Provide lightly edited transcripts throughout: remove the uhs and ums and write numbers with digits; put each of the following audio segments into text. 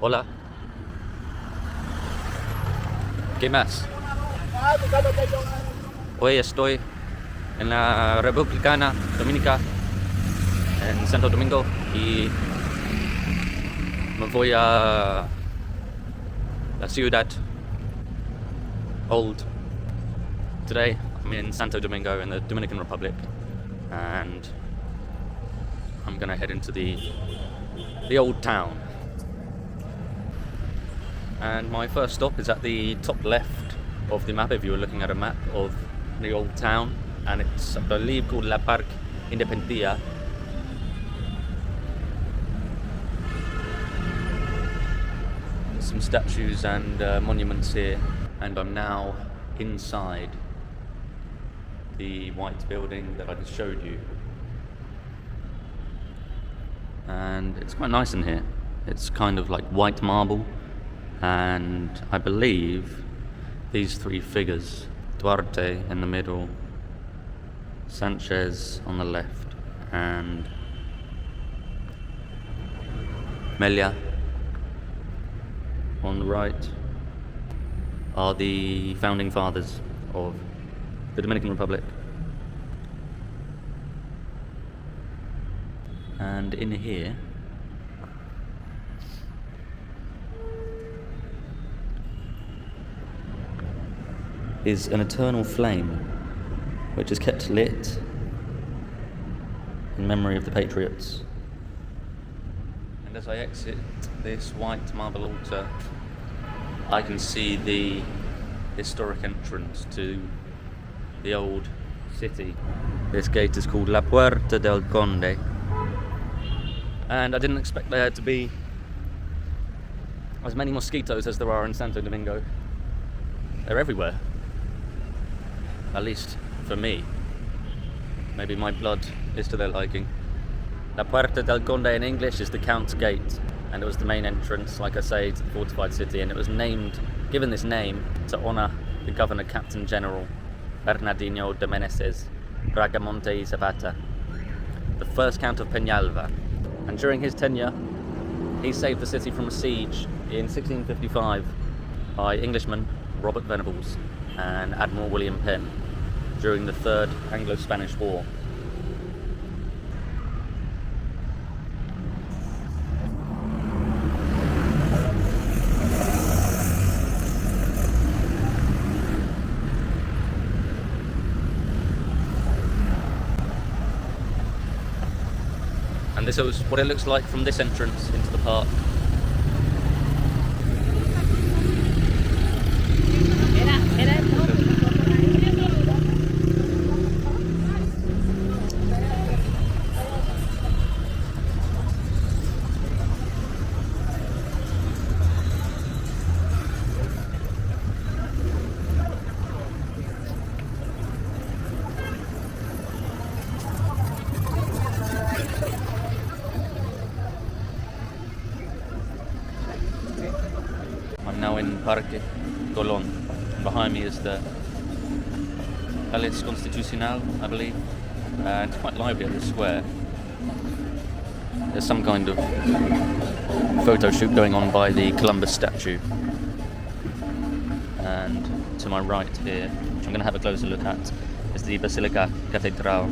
Hola. ¿Qué más? Hoy estoy en la República Dominicana, en Santo Domingo, y me voy a la ciudad old. Today I'm in Santo Domingo in the Dominican Republic, and I'm gonna head into the old town. And my first stop is at the top left of the map, if you were looking at a map of the old town, and it's, I believe, called La Parc Independencia. There's some statues and monuments here, and I'm now inside the white building that I just showed you. And it's quite nice in here. It's kind of like white marble, and I believe these three figures, Duarte in the middle, Sanchez on the left, and Mella on the right, are the founding fathers of the Dominican Republic. And in here is an eternal flame which is kept lit in memory of the patriots. And as I exit this white marble altar, I can see the historic entrance to the old city. This gate is called La Puerta del Conde, and I didn't expect there to be as many mosquitoes as there are in Santo Domingo. They're everywhere. At least for me. Maybe my blood is to their liking. La Puerta del Conde in English is the Count's Gate, and it was the main entrance, like I say, to the fortified city, and it was given this name to honour the Governor Captain General Bernardino de Meneses Bracamonte y Zapata, the first Count of Peñalva. And during his tenure, he saved the city from a siege in 1655 by Englishmen Robert Venables and Admiral William Penn during the Third Anglo-Spanish War. And this is what it looks like from this entrance into the park. I'm now in Parque Colón. Behind me is the Palace Constitucional, I believe. It's quite lively at the square. There's some kind of photo shoot going on by the Columbus statue. And to my right here, which I'm going to have a closer look at, is the Basilica Catedral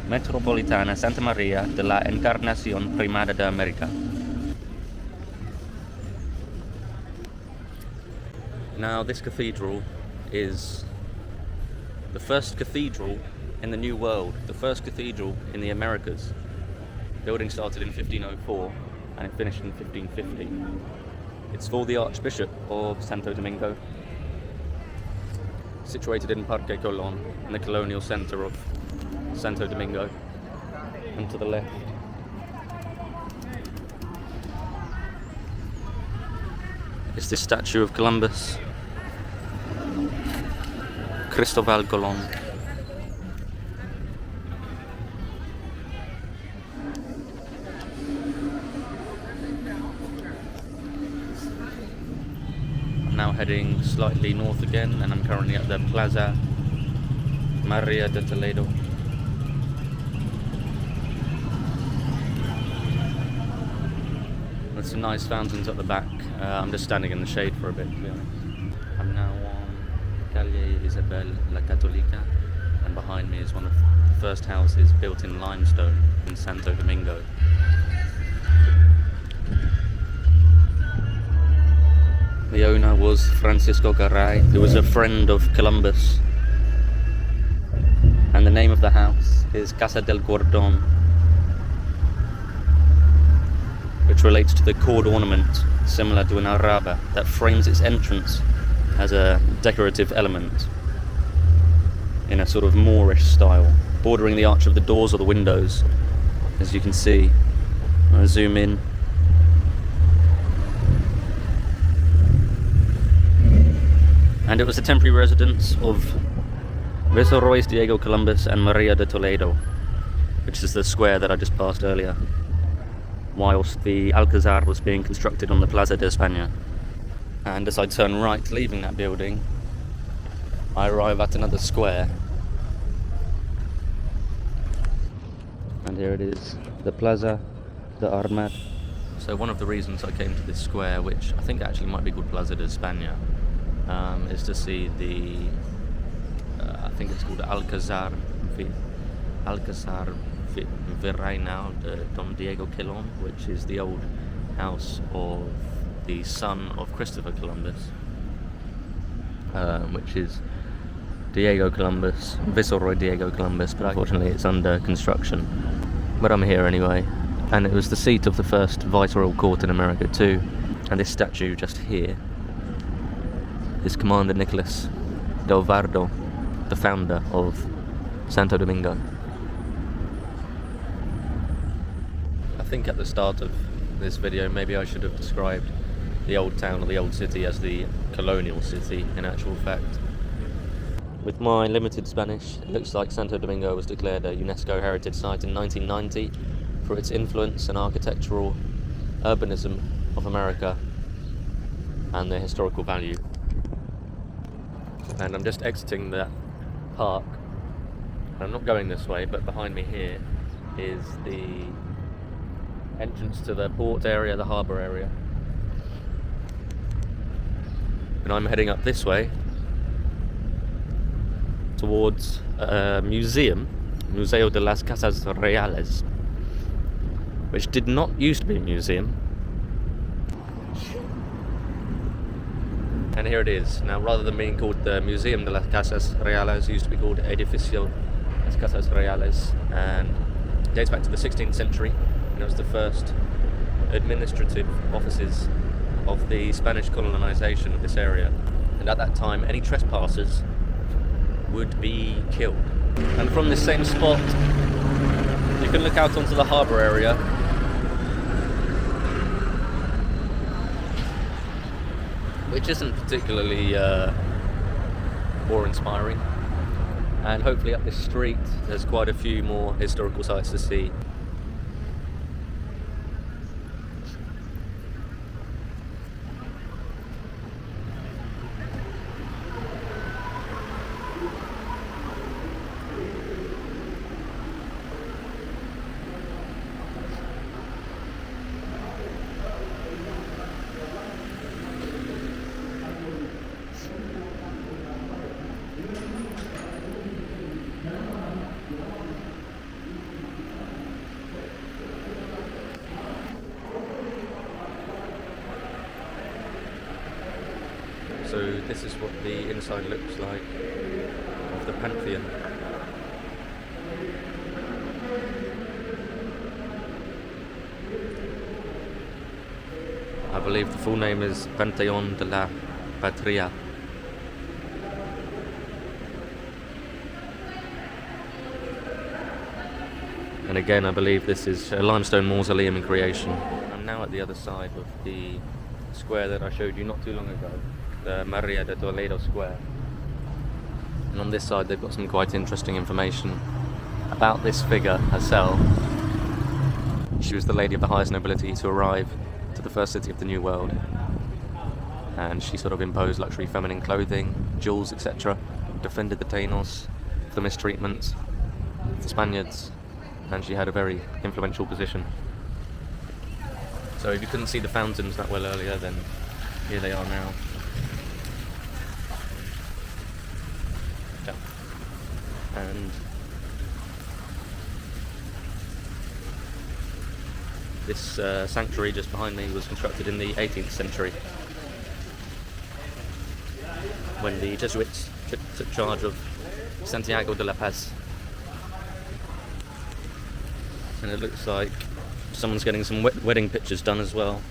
Metropolitana Santa Maria de la Encarnación Primada de América. Now, this cathedral is the first cathedral in the New World, the first cathedral in the Americas. The building started in 1504 and it finished in 1550. It's for the Archbishop of Santo Domingo, situated in Parque Colón, in the colonial centre of Santo Domingo. And to the left is this statue of Columbus, Cristobal Colón. I'm now heading slightly north again, and I'm currently at the Plaza Maria de Toledo. with some nice fountains at the back. I'm just standing in the shade for a bit, to be honest. I'm now on Calle Isabel La Católica, and behind me is one of the first houses built in limestone in Santo Domingo. The owner was Francisco Garay, who was a friend of Columbus. And the name of the house is Casa del Cordón, which relates to the cord ornament, similar to an araba, that frames its entrance as a decorative element in a sort of Moorish style, bordering the arch of the doors or the windows, as you can see. I'll zoom in. And it was the temporary residence of Viceroys Diego Columbus and Maria de Toledo, which is the square that I just passed earlier, whilst the Alcazar was being constructed on the Plaza de España. And as I turn right, leaving that building, I arrive at another square. And here it is, the Plaza de Armas. So one of the reasons I came to this square, which I think actually might be called Plaza de España, is to see the, I think it's called Alcazar Virreinal de Don Diego Colón, which is the old house of the son of Christopher Columbus, which is Diego Columbus, Viceroy Diego Columbus, but unfortunately it's under construction. But I'm here anyway, and it was the seat of the first viceroyal court in America too. And this statue just here is Commander Nicholas del Vardo, the founder of Santo Domingo. I think at the start of this video maybe I should have described the old town or the old city as the colonial city in actual fact. With my limited Spanish, it looks like Santo Domingo was declared a UNESCO Heritage Site in 1990 for its influence and architectural urbanism of America and their historical value. And I'm just exiting that park. I'm not going this way, but behind me here is the entrance to the port area, the harbour area. And I'm heading up this way towards a museum, Museo de las Casas Reales, which did not used to be a museum. And here it is. Now, rather than being called the Museum de las Casas Reales, it used to be called Edificio de las Casas Reales, and it dates back to the 16th century, and it was the first administrative offices of the Spanish colonization of this area. And at that time, any trespassers would be killed. And from this same spot, you can look out onto the harbour area, which isn't particularly awe-inspiring. And hopefully up this street there's quite a few more historical sites to see. So this is what the inside looks like of the Pantheon. I believe the full name is Panteón de la Patria. And again, I believe this is a limestone mausoleum in creation. I'm now at the other side of the square that I showed you not too long ago, the Maria de Toledo Square. And on this side they've got some quite interesting information about this figure herself. She was the lady of the highest nobility to arrive to the first city of the New World, and she sort of imposed luxury feminine clothing, jewels, etc., defended the Tainos, the mistreatment of the Spaniards, and she had a very influential position. So So if you couldn't see the fountains that well earlier, then here they are now. Yeah. And this sanctuary just behind me was constructed in the 18th century when the Jesuits took charge of Santiago de la Paz. And it looks like someone's getting some wedding pictures done as well.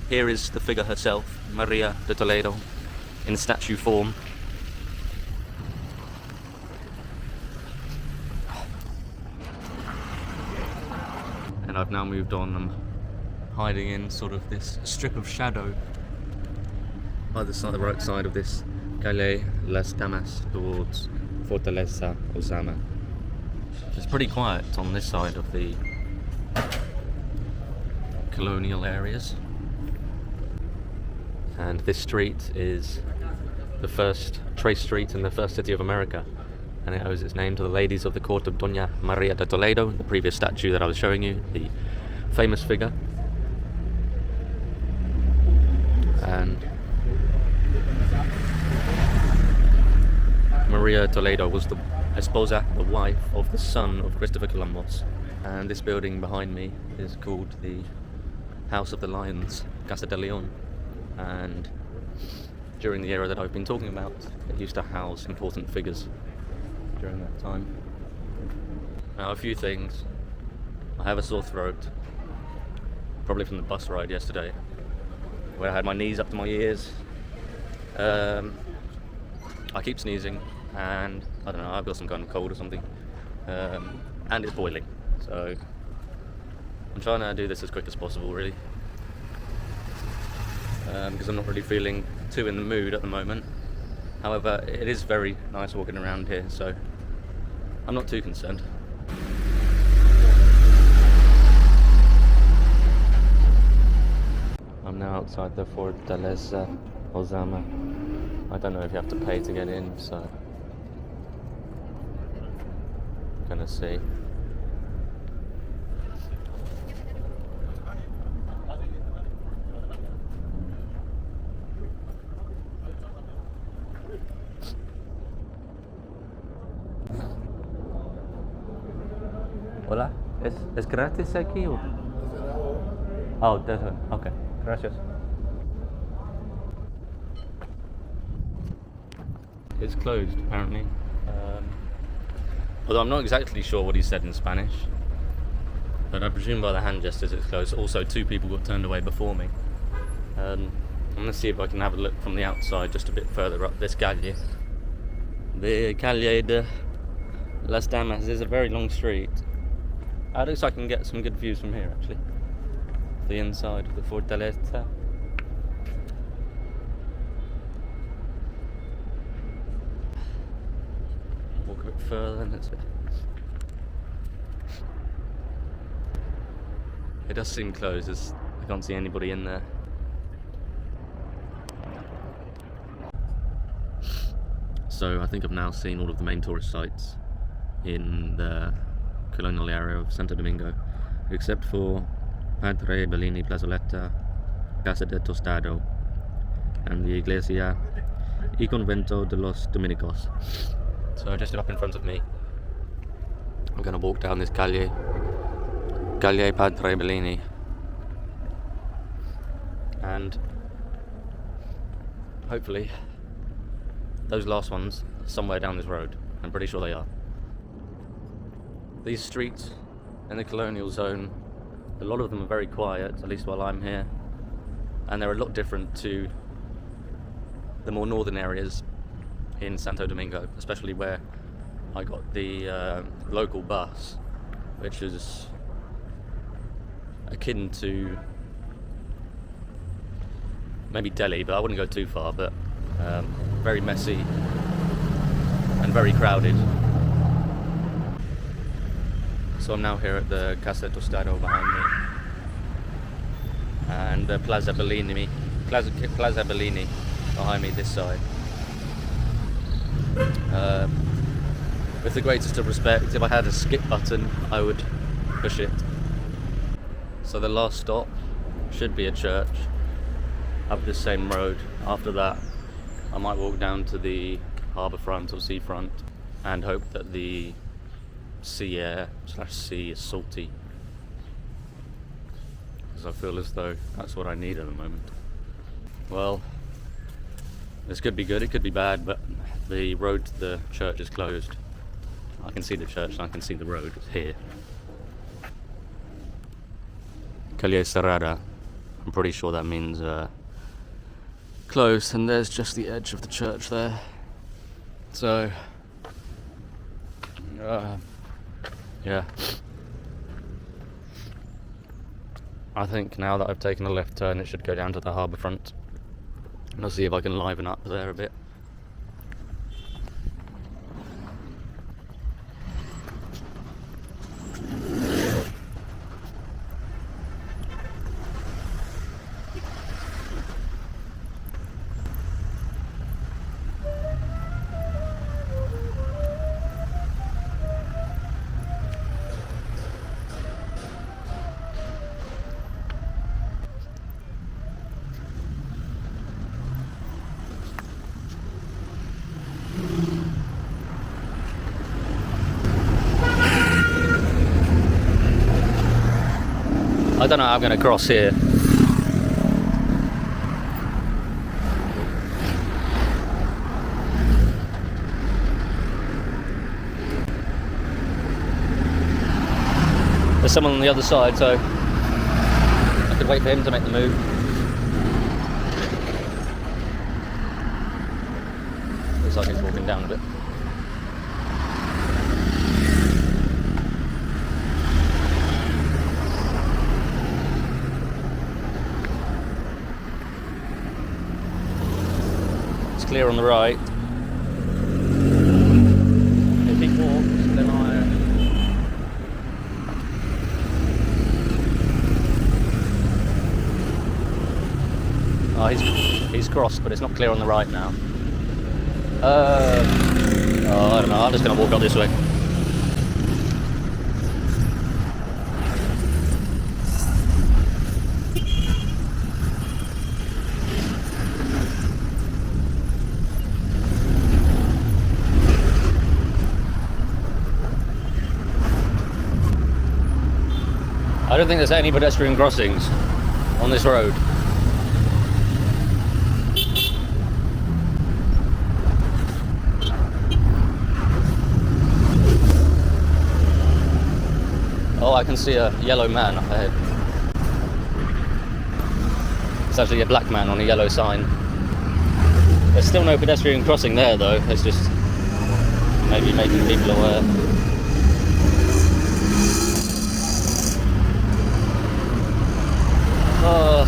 Here is the figure herself, Maria de Toledo, in statue form. And I've now moved on. I'm hiding in sort of this strip of shadow by the right side of this Calle Las Damas towards Fortaleza Osama. It's pretty quiet on this side of the colonial areas. And this street is the first trace street in the first city of America, and it owes its name to the ladies of the court of Doña Maria de Toledo, the previous statue that I was showing you, the famous figure. And Maria Toledo was the esposa, the wife of the son of Christopher Columbus. And this building behind me is called the House of the Lions, Casa de Leon. And during the era that I've been talking about, it used to house important figures during that time. Now, a few things. I have a sore throat, probably from the bus ride yesterday, where I had my knees up to my ears. I keep sneezing, and I don't know, I've got some kind of cold or something, and it's boiling, so I'm trying to do this as quick as possible, really, because I'm not really feeling too in the mood at the moment. However, it is very nice walking around here, so I'm not too concerned. I'm now outside the Fortaleza Osama. I don't know if you have to pay to get in, so I'm gonna see. Hola, ¿es gratis aquí o? Oh, that's it. Okay, gracias. It's closed, apparently. Although I'm not exactly sure what he said in Spanish, but I presume by the hand gestures it's closed. Also, two people got turned away before me. I'm gonna see if I can have a look from the outside, just a bit further up this calle. The Calle de Las Damas is a very long street. It looks like I can get some good views from here, actually. The inside of the Fortaleza. Walk a bit further and it does seem closed, as I can't see anybody in there. So I think I've now seen all of the main tourist sites in the colonial area of Santo Domingo, except for Padre Bellini Plazoletta, Casa de Tostado, and the Iglesia y Convento de los Dominicos. So just up in front of me, I'm going to walk down this Calle Padre Bellini, and hopefully those last ones are somewhere down this road. I'm pretty sure they are. These streets in the colonial zone, a lot of them are very quiet, at least while I'm here, and they're a lot different to the more northern areas in Santo Domingo, especially where I got the local bus, which is akin to maybe Delhi, but I wouldn't go too far, but very messy and very crowded. So I'm now here at the Casa Tostado behind me, and the Plaza Bellini behind me this side. With the greatest of respect, if I had a skip button, I would push it. So the last stop should be a church up this same road. After that, I might walk down to the harbour front or seafront and hope that the sea air / sea is salty, because I feel as though that's what I need at the moment. Well, this could be good, it could be bad, but the road to the church is closed. I can see the church and I can see the road here. Calle cerrada. I'm pretty sure that means closed, and there's just the edge of the church there. So, yeah. I think now that I've taken a left turn, it should go down to the harbour front. And I'll see if I can liven up there a bit. I don't know how I'm going to cross here. There's someone on the other side, so I could wait for him to make the move. Looks like he's walking down a bit. Clear on the right. If he walks, then he's crossed, but it's not clear on the right now. I don't know, I'm just going to walk up this way. I don't think there's any pedestrian crossings on this road. Oh, I can see a yellow man up ahead. It's actually a black man on a yellow sign. There's still no pedestrian crossing there though, it's just maybe making people aware. Oh,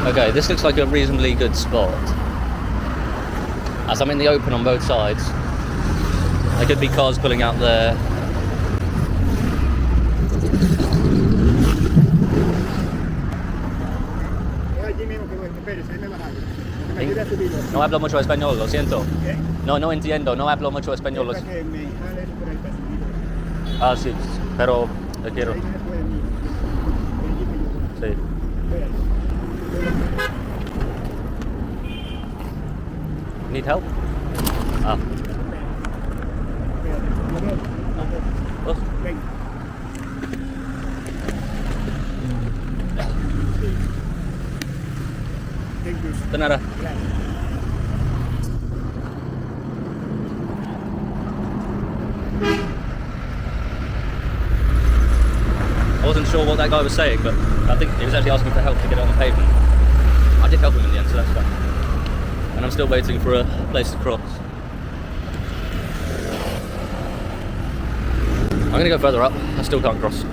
good. Okay, this looks like a reasonably good spot. As I'm in the open on both sides, there could be cars pulling out there. No hablo mucho español, lo siento. No, no entiendo, no hablo mucho español. Ah, sí, pero te quiero. Sí. Need help? Ah. Oh. De nada. I wasn't sure what that guy was saying, but I think he was actually asking for help to get on the pavement. I did help him in the end, so that's fine. And I'm still waiting for a place to cross. I'm going to go further up. I still can't cross.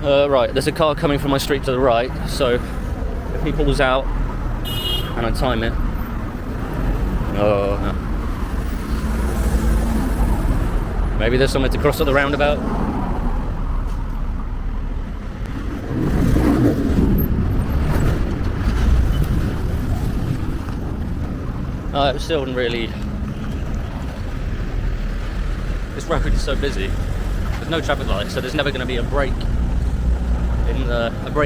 Right, there's a car coming from my street to the right, so if he pulls out and I time it. Oh, no. Maybe there's somewhere to cross at the roundabout. It still really... This road is so busy. there's no traffic lights, so there's never going to be a break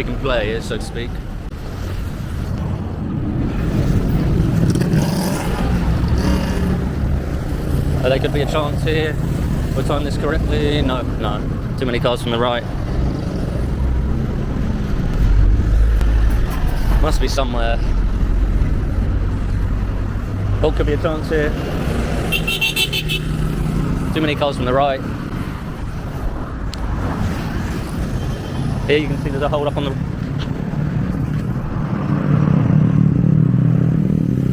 in play, so to speak. There could be a chance here. We'll time this correctly. No, too many cars from the right. Must be somewhere. Oh, could be a chance here. Too many cars from the right. Here you can see there's a hold up on the...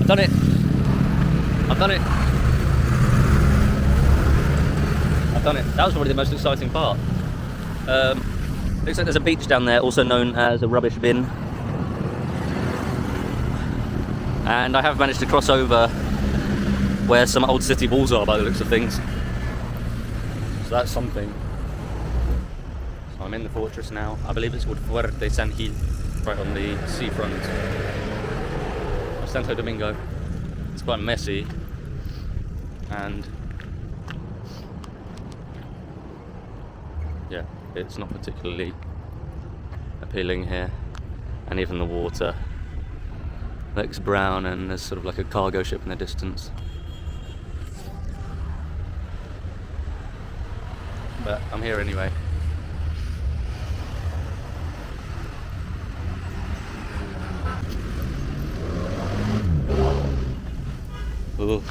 I've done it. That was probably the most exciting part. Looks like there's a beach down there, also known as a rubbish bin. And I have managed to cross over where some old city walls are by the looks of things. So that's something. So I'm in the fortress now. I believe it's called Fuerte San Gil, right on the seafront of Santo Domingo. It's quite messy, and yeah, it's not particularly appealing here. And even the water looks brown, and there's sort of like a cargo ship in the distance. But I'm here anyway. Ooh.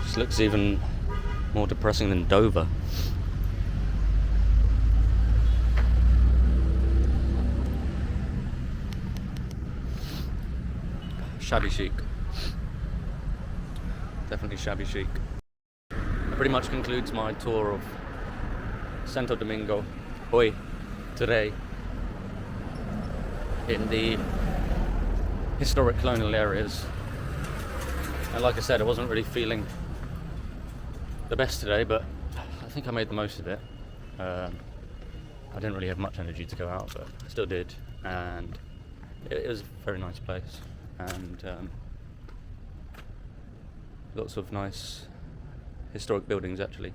This looks even more depressing than Dover. Shabby chic. Definitely shabby chic. That pretty much concludes my tour of Santo Domingo, today, in the historic colonial areas. And like I said, I wasn't really feeling the best today, but I think I made the most of it. I didn't really have much energy to go out, but I still did, and it was a very nice place, and lots of nice historic buildings actually,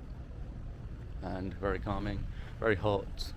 and very calming, very hot,